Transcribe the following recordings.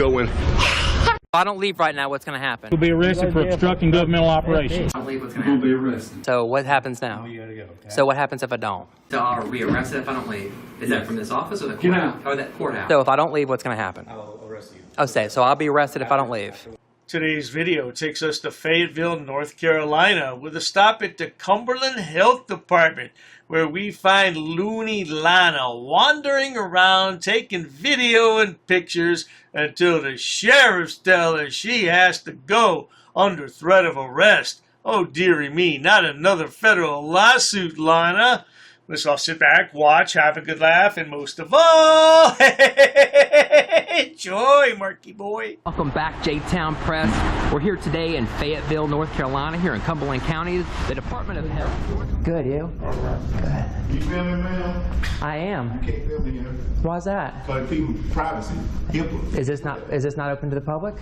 going. If I don't leave right now, what's going to happen? You'll be arrested for obstructing governmental operations. I don't leave, what's going to happen? You'll be arrested. So what happens now? Oh, you gotta go. Okay. So what happens if I don't? So are we arrested if I don't leave? Is that from this office or the Get courthouse? out. Or that courthouse? So if I don't leave, what's going to happen? I'll arrest you. Oh, so I'll be arrested if I don't leave. Today's video takes us to Fayetteville, North Carolina, with a stop at the Cumberland Health Department, where we find Loony Lana wandering around taking video and pictures until the sheriffs tell her she has to go under threat of arrest. Oh, dearie me, not another federal lawsuit, Lana. Let's all sit back, watch, have a good laugh, and most of all, enjoy, Marky Boy. Welcome back, J-Town Press. We're here today in Fayetteville, North Carolina, here in Cumberland County, the Department of Health. Good, you? Good. You filming, man? I am. You can't film here. Why's that? For people's privacy. HIPAA. Is this not open to the public?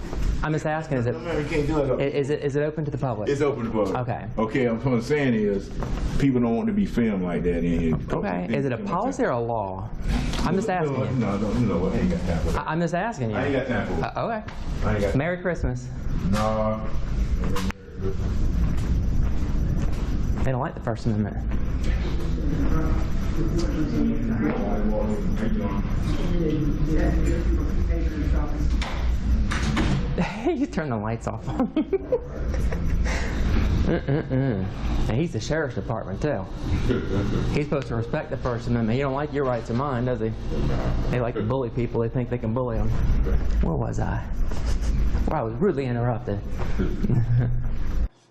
I'm just asking. Is it? No, man, we can't do it. Is it open to the public? It's open to the public. Okay. Okay, what I'm saying is, people don't want to be filmed like that in here. Okay. Is it a policy or a law? I'm just asking you. No, you know what? I ain't got time for that. I'm just asking you. I ain't got time for it. Okay. I ain't got time. Merry Christmas. No. They don't like the First Amendment. You turn the lights off on me. And he's the sheriff's department too. He's supposed to respect the First Amendment. He don't like your rights or mine, does he? They like to bully people. They think they can bully them. Where was I? Well, I was rudely interrupted.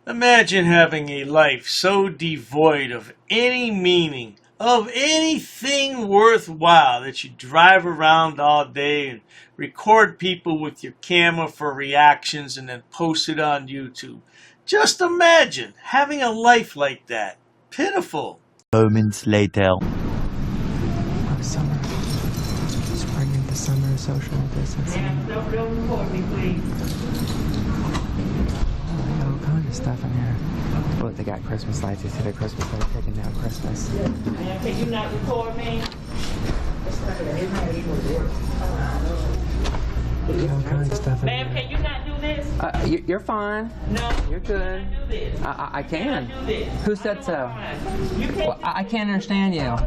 Imagine having a life so devoid of any meaning, of anything worthwhile, that you drive around all day and record people with your camera for reactions and then post it on YouTube. Just imagine having a life like that. Pitiful. Moments later. Summer. Spring into summer, social distancing. Don't record me, please. They got all kinds of stuff in here. Look, they got Christmas lights. They see the Christmas lights taking down Christmas. Man, can you not record me? All kinds of stuff in Ma'am, here. can you not do this? You're fine. No. You're good. You cannot do this. I can. You cannot do this. Who said so? You can't. Well, I can't understand you.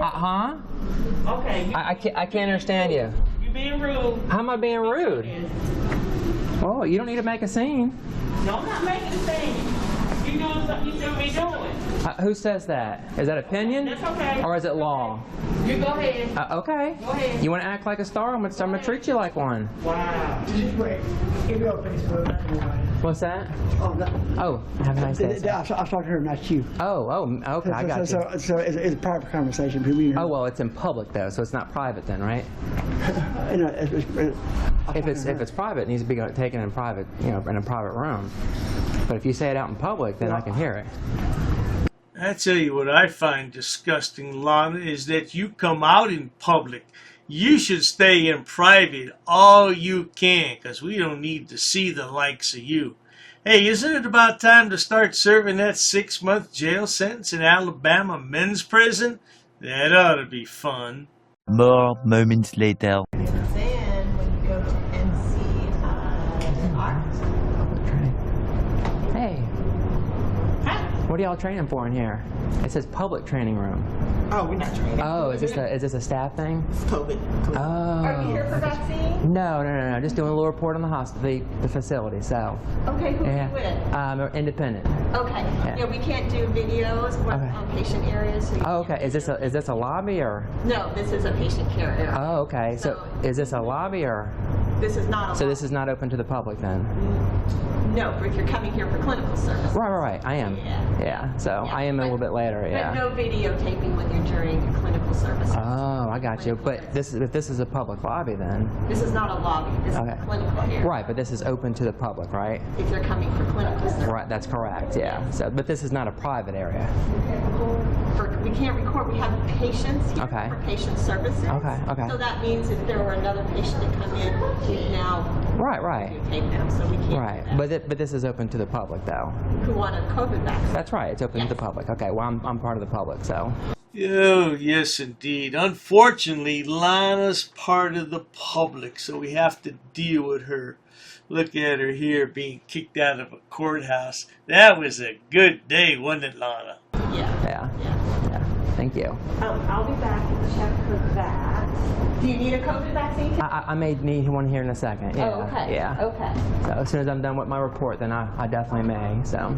Huh? Okay. I can't understand you. You being rude. How am I being rude? Oh, you don't need to make a scene. No, I'm not making a thing. You doing something you shouldn't be doing. Who says that? Is that opinion? That's okay. Or is it law? You go ahead. Okay. Go ahead. You want to act like a star? I'm gonna treat you like one. Wow. What's that? Oh, no. Oh, have a nice day. sir. I talked to her, not you. Oh, okay, I got you. So it's a private conversation between me and her. Oh, well, it's in public though, so it's not private then, right? If it's private, it needs to be taken in private, in a private room. But if you say it out in public, then I can hear it. I tell you what I find disgusting, Lana, is that you come out in public. You should stay in private all you can, because we don't need to see the likes of you. Hey, isn't it about time to start serving that 6-month jail sentence in Alabama men's prison? That ought to be fun. More moments later. Then when you go to NC art. Hey. What are y'all training for in here? It says public training room. Oh, we're not training. Oh, is this a staff thing? COVID. Oh. Are you here for vaccine? No. Just doing a little report on the hospital, the facility. So. Okay, who Yeah. are you with? Independent. Okay. Yeah. Yeah, we can't do videos. We're Okay. on patient areas. So Oh, okay. Is this a lobby or? No, this is a patient care area. Oh, okay. So is this a lobby or? This is not a So this is not open to the public then? No, but if you're coming here for clinical service. Right. I am. Yeah. So Yeah, I am a but- little bit later. Yeah. But no videotaping when you're during your clinical service. Oh, I got you. But if this is a public lobby then? This is not a lobby. This Okay. is a clinical area. Right, but this is open to the public, right? If you're coming for clinical service. Right, that's correct. Yeah. So, but this is not a private area. We can't record. We have patients here Okay. for patient services. Okay. So that means if there were another patient to come in, we now Right. tape them. So we can't. Right. do that. But this is open to the public though. Who want a COVID vaccine? That's right. It's open to the public. Okay. Well, I'm part of the public, so. Oh, yes, indeed. Unfortunately, Lana's part of the public, so we have to deal with her. Look at her here being kicked out of a courthouse. That was a good day, wasn't it, Lana? Yeah. Thank you. I'll be back and check for that. Do you need a COVID vaccine? I may need one here in a second. Yeah. Oh, okay. Yeah. Okay. So as soon as I'm done with my report, then I definitely may. So.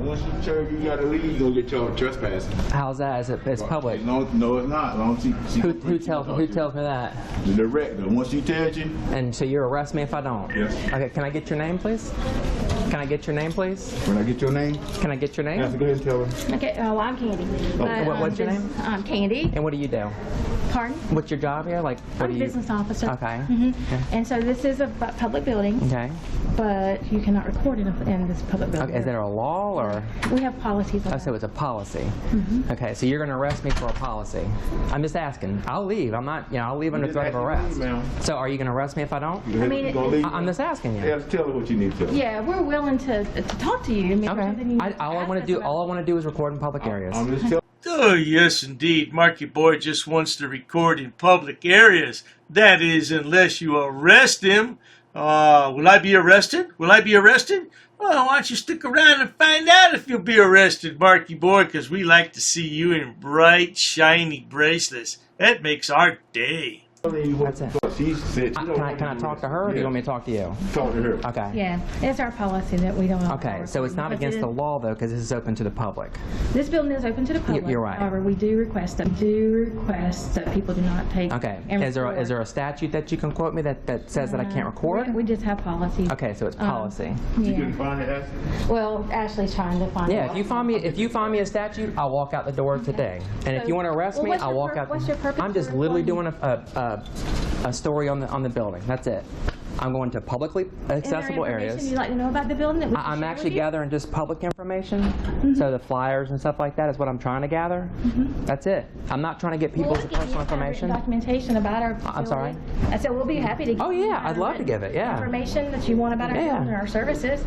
Once you tell you gotta leave, you gonna get charged trespassing. How's that? Is it? It's public. No, it's not. As long as Who tells me that? The director. Once he tells you, And so you arrest me if I don't? Yes. Okay. Can I get your name, please? Can I get your name, please? when I get your name, Can I get your you have to name? go ahead and tell her. Okay, I'm Candy. What's your name? I'm Candy. And what do you do? Pardon? What's your job here? Like, what I'm do a you? business officer. Okay. And so this is a public building, Okay. but you cannot record in this public building. Okay. Is there a law or? We have policies on Oh, that. so it's a policy. Okay, so you're going to arrest me for a policy. I'm just asking. I'll leave. I'm not, I'll leave under threat of arrest. Ma'am. So are you going to arrest me if I don't? I mean, You gonna leave? I'm just asking You you. have to tell her what you need to tell her. Yeah, we're willing to talk to you. I mean, if there's something you Okay. All I want to do, all I want to do is record in public areas. I'm just telling. Oh, yes, indeed. Marky Boy just wants to record in public areas. That is, unless you arrest him. Will I be arrested? Will I be arrested? Well, why don't you stick around and find out if you'll be arrested, Marky Boy, because we like to see you in bright, shiny bracelets. That makes our day. That's it. She said, Can I talk to her, or do you want me to talk to you? Talk to her. Okay. Yeah, it's our policy that we don't. Okay, so it's not against the law, though, because this is open to the public. This building is open to the public. You're right. However, we do request that people do not take. Okay. and Is record. there a statute that you can quote me that says that I can't record? We just have policies. Okay, so it's policy. You Yeah. couldn't find it, Ashley? Well, Ashley's trying to find. Yeah, out. if you find me a statute, I'll walk out the door today. And if So- you want to arrest well, me, what's I'll your walk out. what's your purpose I'm just for literally doing recording? a story on the building. That's it. I'm going to publicly accessible Is there information areas. you'd like to know about the building that we can I'm share actually with you? gathering just public information. So the flyers and stuff like that is what I'm trying to gather. That's it. I'm not trying to get people's We'll give you personal written information. documentation about our I'm sorry? facility. I said we'll be happy to give Oh, you yeah, I'd love to give it, yeah. information that you want about our Yeah. building and our services.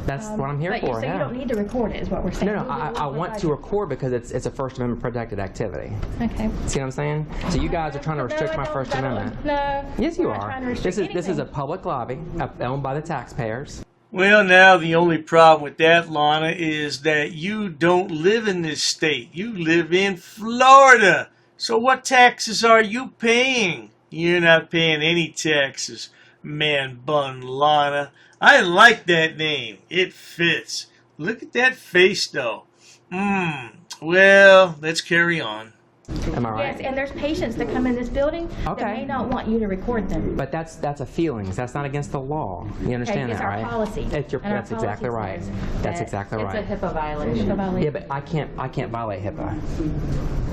That's what I'm here But for. so Yeah. you don't need to record it is what we're saying. No, We'll do I it want without to you. record because it's a First Amendment protected activity. Okay. See what I'm saying? So you guys are trying to restrict my First Amendment. No. Yes, you we're not are. trying to This restrict is a anything. public lobby owned by the taxpayers. Well, now the only problem with that, Lana, is that you don't live in this state. You live in Florida. So what taxes are you paying? You're not paying any taxes, man, Bun Lana. I like that name. It fits. Look at that face, though. Well, let's carry on. Am I right? Yes, and there's patients that come in this building Okay. that may not want you to record them. But that's a feelings. That's not against the law. You understand it's that, our right? policy. It's your, And our that's exactly policy right. says That's that exactly right. It's a HIPAA violation. Yeah, but I can't violate HIPAA.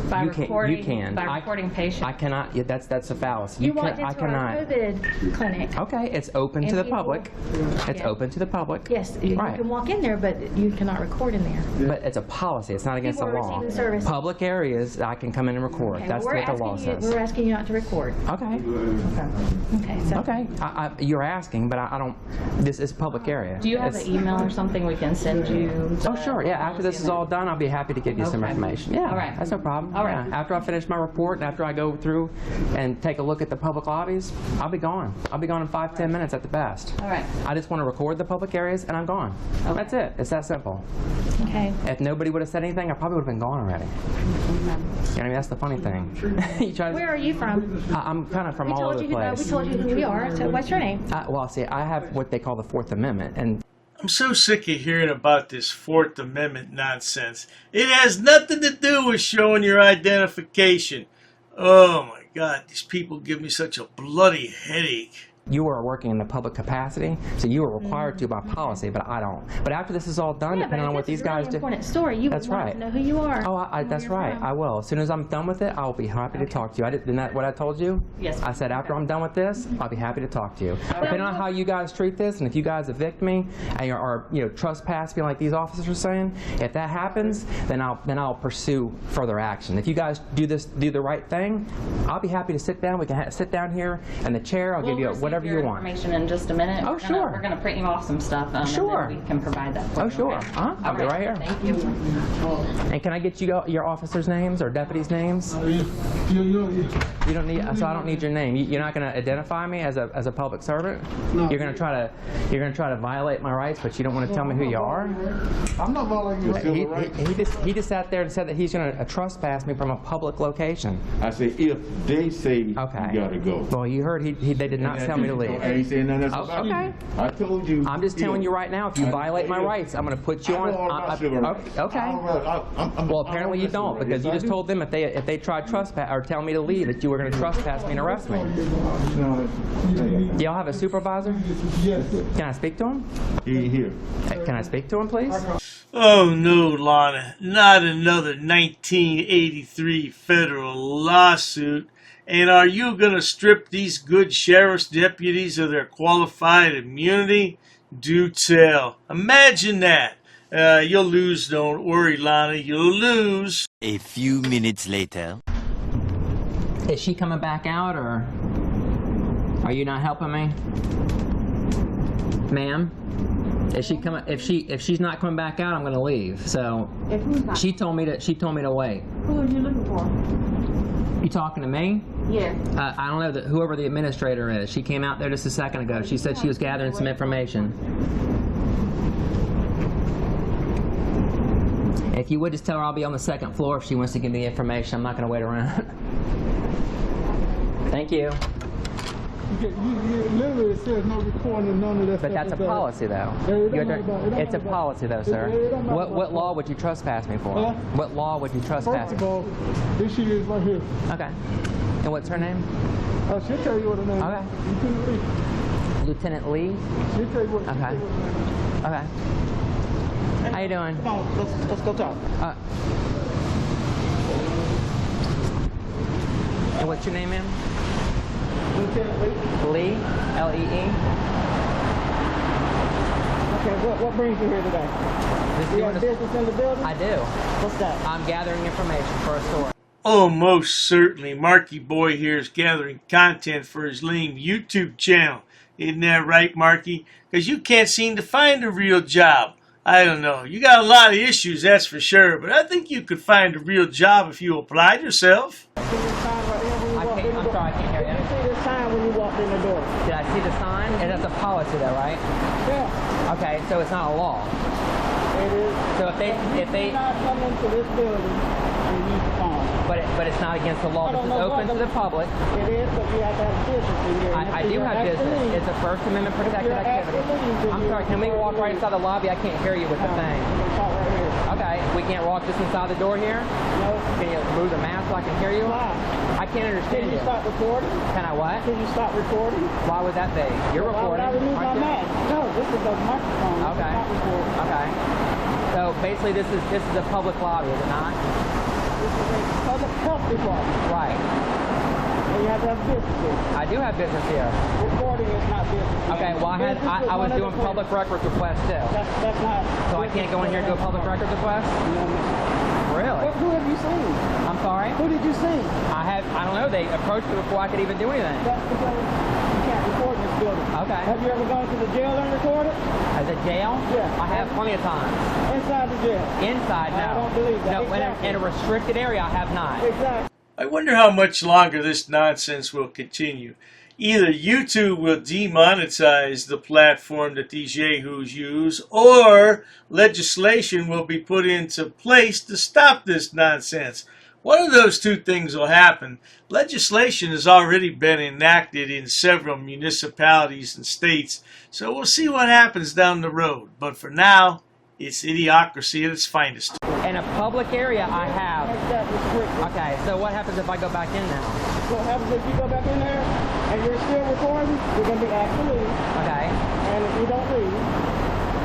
By You can. recording, You can. By I- recording patients. I cannot. Yeah, that's a fallacy. You can, walked I into our cannot. COVID clinic. Okay, it's open to And the people- public. It's Yeah. open to the public. Yes, you Right. can walk in there, but you cannot record in there. But it's a policy. It's not against People the are law. receiving service. Public areas, I can come in and record. Okay, That's well, what the law says. We're asking you not to record. Okay. Okay, so. Okay. You're asking, but I don't. This is public area. Do you have It's- an email or something we can send you? Oh, sure. Yeah. After this is all done, I'll be happy to give you some Okay. information. Yeah. All right. That's no problem. All right. Yeah. After I finish my report, and after I go through and take a look at the public lobbies, I'll be gone. I'll be gone in 5-10 minutes at the best. All right. I just want to record the public areas, and I'm gone. That's it. It's that simple. Okay. If nobody would have said anything, I probably would have been gone already. You know what I mean? That's the funny thing. You try to, Where are you from? I'm kind of from We all told over you the who we place. told you who we are. So what's your name? Well, see, I have what they call the Fourth Amendment, and I'm so sick of hearing about this Fourth Amendment nonsense. It has nothing to do with showing your identification. Oh my God, these people give me such a bloody headache. you are working in a public capacity, so you are required to by policy, but I don't. But after this is all done, Yeah, depending on what these guys do. Important story. You That's would want right. to know who you are. Oh, and that's where you're right. from. I will. As soon as I'm done with it, I'll be happy to talk to you. Isn't that what I told you? Yes. I said after I'm done with this, I'll be happy to talk to you. Depending on how you guys treat this, and if you guys evict me and are trespass me like these officers are saying, if that happens, then I'll pursue further action. If you guys do the right thing, I'll be happy to sit down. We can sit down here in the chair. I'll give you whatever whatever you want. Information in just a minute. Oh, sure. We're gonna print you off some stuff. Sure. And then we can provide that for Oh, you, sure. okay? I'll be right here. Thank you. And can I get you your officers' names or deputies' names? You don't need. So I don't need your name. You're not going to identify me as a public servant. No. You're going to try to violate my rights, but you don't want to tell me who you are. I'm not violating your civil rights. He just sat there and said that he's going to trespass me from a public location. I say if they say Okay. you gotta go. Well, you heard they did not tell me to leave. I ain't saying nothing else Oh, about okay. you. I told you. I'm just telling you right now, if you violate my rights, I'm going to put you on. Okay. Well, apparently you don't, because you just told them if they tried trespass or tell me to leave, that you were going to trespass me and arrest me. Do y'all have a supervisor? Yes. Can I speak to him? He ain't here. Can I speak to him, please? Oh no, Lana, not another 1983 federal lawsuit. And are you going to strip these good sheriff's deputies of their qualified immunity? Do tell. Imagine that. You'll lose, don't worry, Lana, you'll lose. A few minutes later. Is she coming back out, or are you not helping me? Ma'am? Is she coming? If she's not coming back out, I'm going to leave. So If who's not? she told me to wait. Who are you looking for? You talking to me? Yeah. I don't know whoever the administrator is. She came out there just a second ago. She said she was gathering some information. If you would just tell her I'll be on the second floor if she wants to give me the information. I'm not going to wait around. Thank you. Literally, it says no recording, none of that. But that's a policy, though. It's a policy, though, sir. What law would you trespass me for? Huh? What law would you trespass me First of all, this she is right here. Okay. And what's her name? She'll tell you what her name Okay. is. Lieutenant Lee? She'll tell you what Okay. Okay. How you doing? Come on, let's go talk. And what's your name, ma'am? Lieutenant Lee. Lee? L-E-E? Okay, what brings you here today? Just You doing have a- business in the building? I do. What's that? I'm gathering information for a story. Oh, most certainly. Marky Boy here is gathering content for his lame YouTube channel. Isn't that right, Marky? Because you can't seem to find a real job. I don't know. You got a lot of issues, that's for sure. But I think you could find a real job if you applied yourself. See this sign right here when you walked in the I'm door? sorry, I can't hear Did you you. see this sign when you walked in the door? Did I see the sign? And that's a policy, though, right? Yeah, Okay, so it's not a law. it is. So if You they, do not come into this building and use the phone. but it's not against the law. I This don't is know open what to the public. It is, but you have to have business in here. I do have business. It's a First Amendment protected activity. I'm sorry, can we walk right inside the lobby? I can't hear you with the thing. Talk right here. Okay, we can't walk just inside the door here? No. Can you move the mask so I can hear you? Why? I can't Can understand you you. stop recording? Can I what? Can you stop recording? Why would that be? You're Why would recording, I remove my aren't you? mask? No, this is a microphone. Okay. It's not recording. Okay. So basically this is a public lobby, is it not? This is a public health department. Right. And you have to have business here. I do have business here. Recording is not business. Okay, well Business is I was one of doing the public records requests too. That's not. So I can't go in here and do a public records request? No, no. Really? Who have you seen? I'm sorry? Who did you see? I don't know, they approached me before I could even do anything. That's because you can't record in this building. Okay. Have you ever gone to the jail and recorded? As a jail? Yeah. I have plenty of times. Inside the jail. Inside, no. I don't believe that. No, Exactly. in a restricted area, I have not. Exactly. I wonder how much longer this nonsense will continue. Either YouTube will demonetize the platform that these yahoos use, or legislation will be put into place to stop this nonsense. One of those two things will happen. Legislation has already been enacted in several municipalities and states, so we'll see what happens down the road. But for now, it's idiocracy at its finest. In a public area, I have. Make that restricted. Okay, so what happens if I go back in now? What happens if you go back in there and you're still recording? You're going to be asked to leave. Okay. And if you don't leave,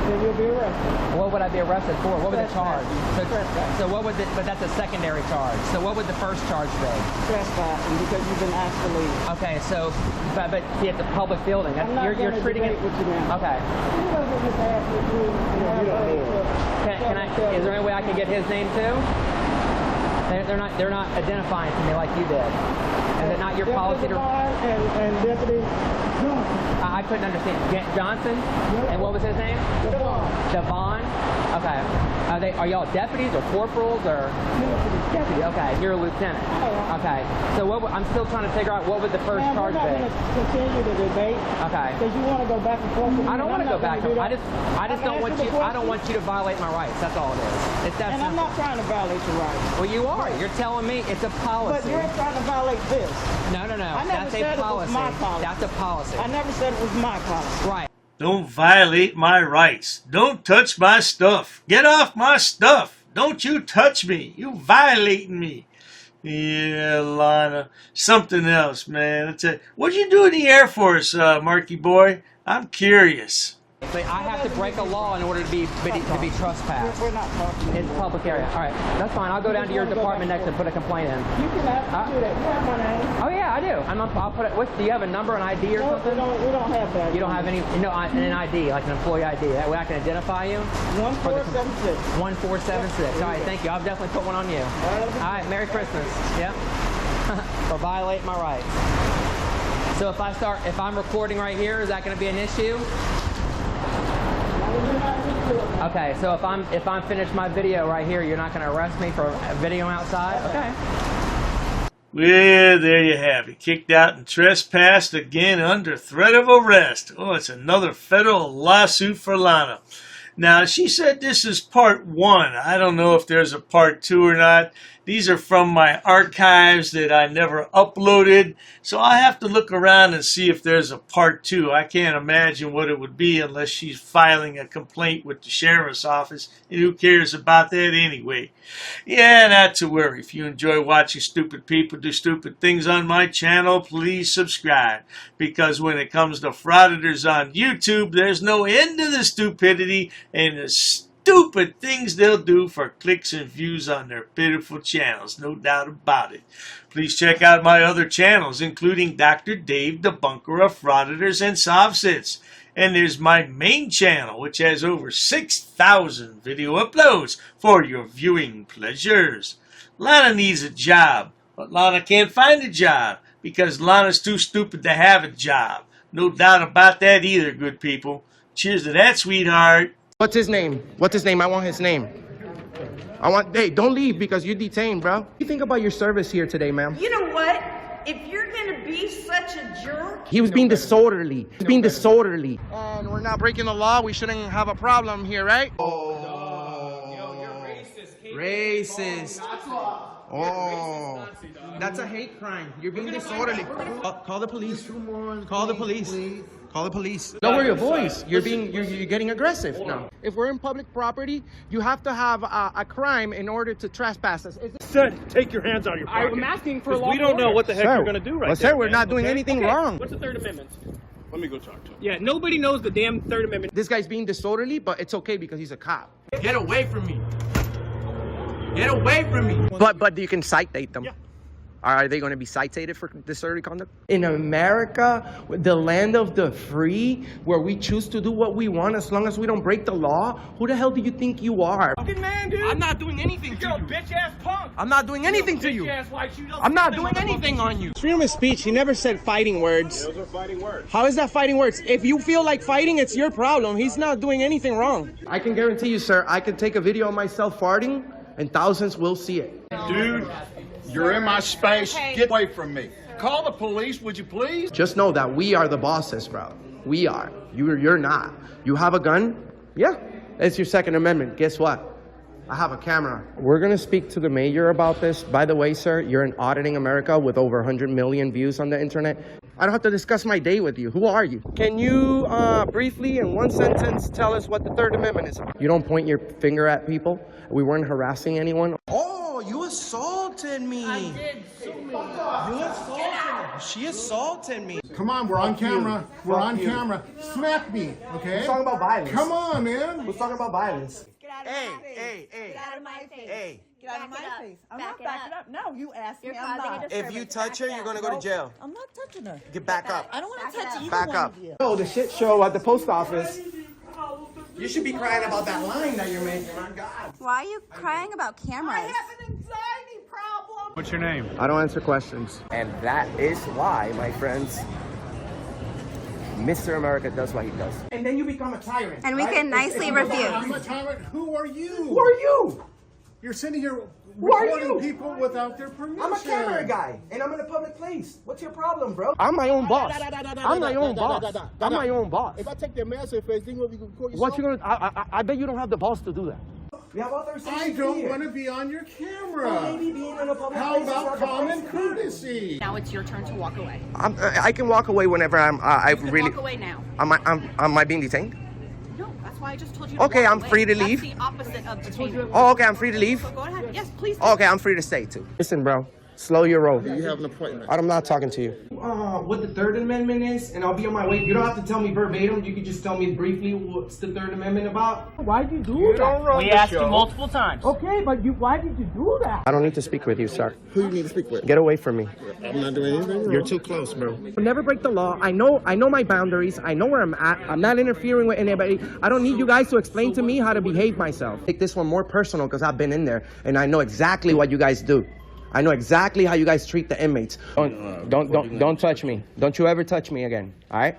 then you'll be arrested. What would I be arrested for? What would the charge? Trespassing. So what would the, but that's a secondary charge. So what would the first charge be? Trespassing because you've been asked to leave. Okay, so, but see, it's a public building. That's, I'm not you're gonna treating it. debate with you now. Okay. You don't get this ass with you. You don't know. Can I? Is there any way I can get his name too? They're not identifying to me like you did. Is it not your policy to? And Deputy Johnson. I couldn't understand. Johnson? And what was his name? Devon. Okay. Are y'all deputies or corporals or? Deputy. Okay. You're a lieutenant. Okay. So I'm still trying to figure out what would the first charge be. We're not going to continue the debate. Okay. Because you want to go back and forth. I don't want to go back. I just don't want you. I don't want you to violate my rights. That's all it is. It's that And simple. I'm not trying to violate your rights. Well, you are. You're telling me it's a policy. But you're trying to violate this. No. I never That's said a policy. it was my policy. That's a policy. I never said it was my policy. Right. Don't violate my rights. Don't touch my stuff. Get off my stuff. Don't you touch me. You violating me. Yeah, Lana. Something else, man. What'd you do in the Air Force, Marky boy? I'm curious. But I have to break a law in order to be trespassed. We're not talking. It's a public area. All right, that's fine. I'll go down to your department next and put a complaint in. You can ask me to do that. You have my name. Oh yeah, I do. I'll put it. Do you have a number, an ID or something? We don't have that. You don't have any? No, an ID, like an employee ID. That way I can identify you. 1476. 1476. All right, thank you. I'll definitely put one on you. All right, Merry Christmas. Yep. For violating my rights. So if I'm recording right here, is that going to be an issue? Okay, so if I'm finished my video right here, you're not going to arrest me for video outside? Okay. Well, there you have it. Kicked out and trespassed again under threat of arrest. Oh, it's another federal lawsuit for Lana. Now, she said this is part 1. I don't know if there's a part 2 or not. These are from my archives that I never uploaded. So I have to look around and see if there's a part 2. I can't imagine what it would be unless she's filing a complaint with the sheriff's office. And who cares about that anyway? Yeah, not to worry. If you enjoy watching stupid people do stupid things on my channel, please subscribe. Because when it comes to frauditors on YouTube, there's no end to the stupidity and the stupid things they'll do for clicks and views on their pitiful channels. No doubt about it. Please check out my other channels, including Dr. Dave, Debunker of Frauditors and Sovsits. And there's my main channel, which has over 6,000 video uploads for your viewing pleasures. Lana needs a job, but Lana can't find a job because Lana's too stupid to have a job. No doubt about that either, good people. Cheers to that, sweetheart. What's his name? What's his name? I want his name. Hey, don't leave because you're detained, bro. What do you think about your service here today, ma'am? You know what? If you're gonna be such a jerk. He was being disorderly. He's being disorderly. And we're not breaking the law. We shouldn't have a problem here, right? Oh. Yo, you're racist. Racist. Oh. That's a hate crime. You're being disorderly. Call the police. Call the police. Call the police. Lower your voice. You're getting aggressive now. If we're in public property, you have to have a crime in order to trespass us. Sir, take your hands out of your pocket. I'm asking for we don't know what the heck you're going to do right now. Sir, we're not doing anything wrong. What's the Third Amendment? Let me go talk to him. Yeah, nobody knows the damn Third Amendment. This guy's being disorderly, but it's okay because he's a cop. Get away from me. Get away from me. But you can citate them. Yeah. Are they going to be cited for disorderly conduct? In America, the land of the free, where we choose to do what we want as long as we don't break the law, who the hell do you think you are? Fucking man, dude. I'm not doing anything to you. Bitch-ass punk. I'm not doing anything to you. I'm not doing anything on you. Freedom of speech. He never said fighting words. Those are fighting words. How is that fighting words? If you feel like fighting, it's your problem. He's not doing anything wrong. I can guarantee you, sir, I can take a video of myself farting and thousands will see it. Dude, you're in my space. Get away from me. Call the police, would you please? Just know that we are the bosses, bro. We are. You're not. You have a gun? Yeah. It's your Second Amendment. Guess what? I have a camera. We're going to speak to the mayor about this. By the way, sir, you're in Auditing America with over 100 million views on the internet. I don't have to discuss my day with you. Who are you? Can you briefly, in one sentence, tell us what the Third Amendment is about? You don't point your finger at people. We weren't harassing anyone. Oh, you assaulted me. I did. You assaulted me. She assaulted me. Come on, we're on camera. We're on camera. Smack me, okay? We're talking about violence. Come on, man. We're talking about violence. Get out of my face. Get out of my face. Hey. Get out of my face. I'm not backing up. No, you asked me. I'm not. If you touch her, you're going to go to jail. I'm not touching her. Get back up. I don't want to touch either Back one up. of you. Oh, the shit show at the post office. You should be crying about that line that you're making, my God. Why are you crying about cameras? I have an anxiety problem. What's your name? I don't answer questions. And that is why, my friends, Mr. America does what he does. And then you become a tyrant. And we can nicely refuse. I'm a tyrant. Who are you? Who are you? You're sitting here Who are recording you? people without their permission. I'm a camera guy, and I'm in a public place. What's your problem, bro? I'm my own boss. I'm my own boss. I'm my own boss. If I take their mask off, then you can record yourself. What you gonna? I bet you don't have the balls to do that. We have authorization. I don't want to be on your camera. Well, maybe being in a public How place is about not the common place. courtesy? Now it's your turn to walk away. I can walk away whenever I really. Walk away now. Am I being detained? No, that's why I just told you to Okay, walk I'm away. free to That's leave. the opposite of detainment. Oh, okay, I'm free to leave. So go ahead. Yes, please. Okay, I'm free to stay too. Listen, bro. Slow your roll. You have an appointment. I'm not talking to you. What the Third Amendment is, and I'll be on my way. You don't have to tell me verbatim. You can just tell me briefly what's the Third Amendment about. Why'd you do that? We asked you multiple times. Okay, but why did you do that? I don't need to speak with you, sir. Who do you need to speak with? Get away from me. I'm not doing anything wrong. You're too close, bro. Never break the law. I know my boundaries. I know where I'm at. I'm not interfering with anybody. I don't need you guys to explain to me how to behave myself. Take this one more personal because I've been in there and I know exactly what you guys do. I know exactly how you guys treat the inmates. Don't touch me. Don't you ever touch me again. All right?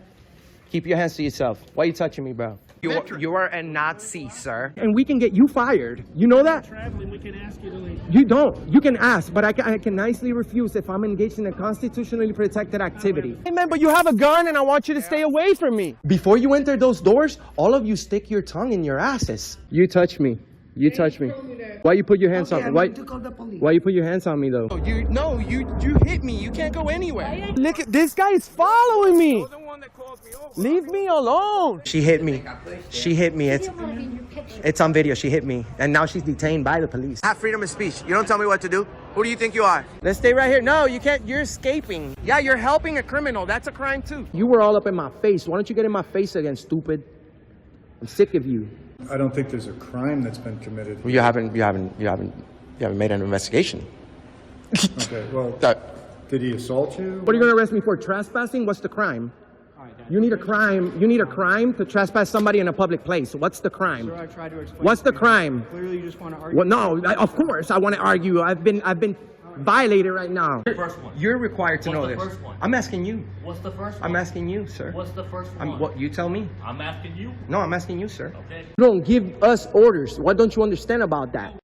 Keep your hands to yourself. Why are you touching me, bro? You are a Nazi, sir. And we can get you fired. You know that? Traveling, we can ask you to leave. You don't. You can ask, but I can nicely refuse if I'm engaged in a constitutionally protected activity. Hey, man, but you have a gun and I want you to stay away from me. Before you enter those doors, all of you stick your tongue in your asses. You touch me. You touch me. Why you put your hands on me? Why you put your hands on me though? You hit me. You can't go anywhere. Look at this guy is following me. Leave me alone. She hit me. She hit me. It's on video. She hit me, and now she's detained by the police. I have freedom of speech. You don't tell me what to do. Who do you think you are? Let's stay right here. No, you can't. You're escaping. Yeah, you're helping a criminal. That's a crime too. You were all up in my face. Why don't you get in my face again, stupid? I'm sick of you. I don't think there's a crime that's been committed. You haven't made an investigation. Okay, well, did he assault you? What are you going to arrest me for? Trespassing? What's the crime? You need a crime to trespass somebody in a public place. What's the crime? Sir, I tried to explain. What's the crime? Clearly, you just want to argue. Well, no, of course I want to argue. I've been violated right now. First one. You're required to know What's the this. first one? I'm asking you. What's the first one? I'm asking you, sir. What's the first one? What you tell me? I'm asking you. No, I'm asking you, sir. Okay. You don't give us orders. What don't you understand about that?